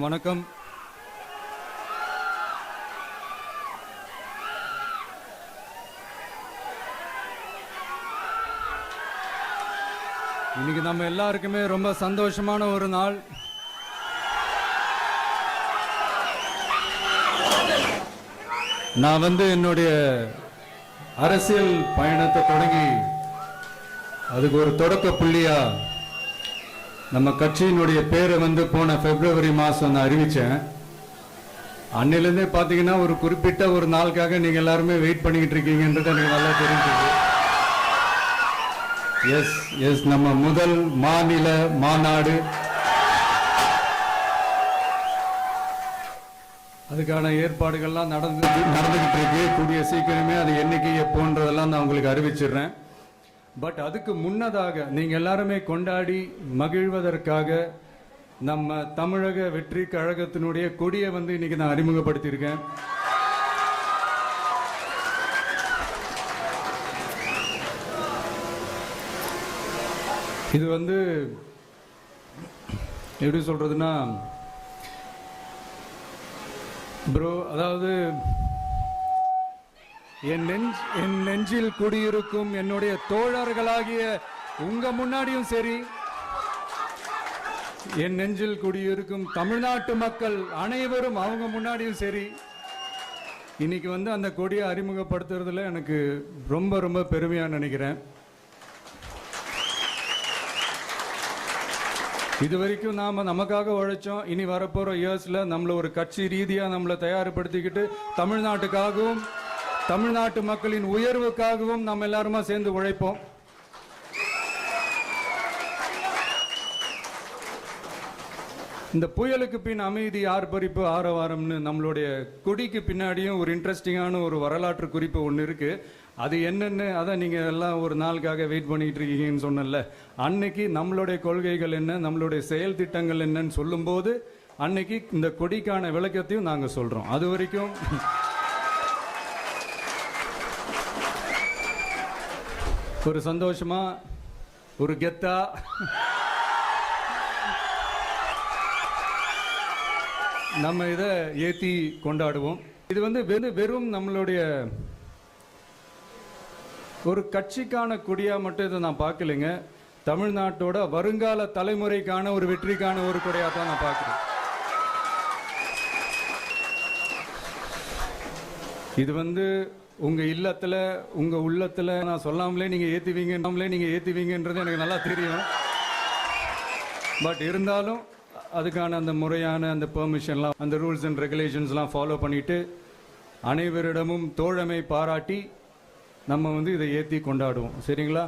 வணக்கம். இன்னைக்கு நம்ம எல்லாருக்குமே ரொம்ப சந்தோஷமான ஒரு நாள். நான் என்னுடைய அரசியல் பயணத்தை தொடங்கி அதுக்கு ஒரு தொடக்க புள்ளியா நம்ம கட்சியினுடைய பேரை போன பிப்ரவரி மாதம் நான் அறிவித்தேன். அன்னிலேருந்தே பார்த்தீங்கன்னா ஒரு குறிப்பிட்ட ஒரு நாளுக்காக நீங்கள் எல்லாருமே வெயிட் பண்ணிக்கிட்டு இருக்கீங்கன்றது எனக்கு நல்லா தெரிஞ்சது. எஸ் நம்ம முதல் மாநில மாநாடு, அதுக்கான ஏற்பாடுகள்லாம் நடந்துகிட்டு இருக்கு. கூடிய சீக்கிரமே அது என்னைக்கு எப்போன்றதெல்லாம் நான் உங்களுக்கு அறிவிச்சிடுறேன். பட் அதுக்கு முன்னதாக நீங்கள் எல்லாருமே கொண்டாடி மகிழ்வதற்காக நம்ம தமிழக வெற்றி கழகத்தினுடைய கொடியை இன்னைக்கு நான் அறிமுகப்படுத்தியிருக்கேன். இது எப்படி சொல்றதுன்னா ப்ரோ, அதாவது என் நெஞ்சில் குடியிருக்கும் என்னுடைய தோழர்களாகிய உங்க முன்னாடியும் சரி, என் நெஞ்சில் குடியிருக்கும் தமிழ்நாட்டு மக்கள் அனைவரும் அவங்க முன்னாடியும் சரி, இன்னைக்கு அந்த கொடியை அறிமுகப்படுத்துறதுல எனக்கு ரொம்ப ரொம்ப பெருமையா நினைக்கிறேன். இது வரைக்கும் நமக்காக உழைச்சோம். இனி வரப்போற இயர்ஸ்ல நம்மள ஒரு கட்சி ரீதியா நம்மளை தயார்படுத்திக்கிட்டு தமிழ்நாட்டுக்காகவும் தமிழ்நாட்டு மக்களின் உயர்வுக்காகவும் நம்ம எல்லாருமா சேர்ந்து உழைப்போம். இந்த புயலுக்கு பின் அமைதி, ஆர்ப்பரிப்பு, ஆரவாரம்னு நம்மளுடைய கொடிக்கு பின்னாடியும் ஒரு இன்ட்ரெஸ்டிங்கான ஒரு வரலாற்று குறிப்பு ஒன்று இருக்கு. அது என்னன்னு அதான் நீங்க எல்லாம் ஒரு நாளுக்காக வெயிட் பண்ணிட்டு இருக்கீங்கன்னு சொன்னல. அன்னைக்கு நம்மளுடைய கொள்கைகள் என்ன, நம்மளுடைய செயல் திட்டங்கள் என்னன்னு சொல்லும்போது அன்னைக்கு இந்த கொடிக்கான விளக்கத்தையும் நாங்க சொல்றோம். அது வரைக்கும் ஒரு சந்தோஷமா, ஒரு கெத்தா நம்ம இதை ஏத்தி கொண்டாடுவோம். இது வெறும் நம்மளுடைய ஒரு கட்சிக்கான கொடியா மட்டும் இதை நான் பார்க்கலைங்க. தமிழ்நாட்டோட வருங்கால தலைமுறைக்கான ஒரு வெற்றிக்கான ஒரு கொடியா தான் நான் பார்க்கிறேன். இது உங்க இல்லத்துல, உங்க உள்ளத்துல நான் சொல்லாமலே நீங்க ஏத்துவீங்கன்றது எனக்கு நல்லா தெரியும். பட் இருந்தாலும் அதுக்கான அந்த முறையான அந்த பெர்மிஷன்லாம், அந்த ரூல்ஸ் அண்ட் ரெகுலேஷன்ஸ்லாம் ஃபாலோ பண்ணிட்டு அனைவரிடமும் தோழமை பாராட்டி நம்ம இதை ஏற்றி கொண்டாடுவோம். சரிங்களா?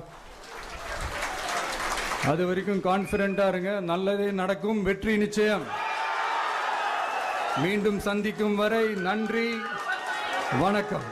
அது வரைக்கும் கான்ஃபிடென்ட்டா இருங்க. நல்லதே நடக்கும். வெற்றி நிச்சயம். மீண்டும் சந்திக்கும் வரை நன்றி, வணக்கம்.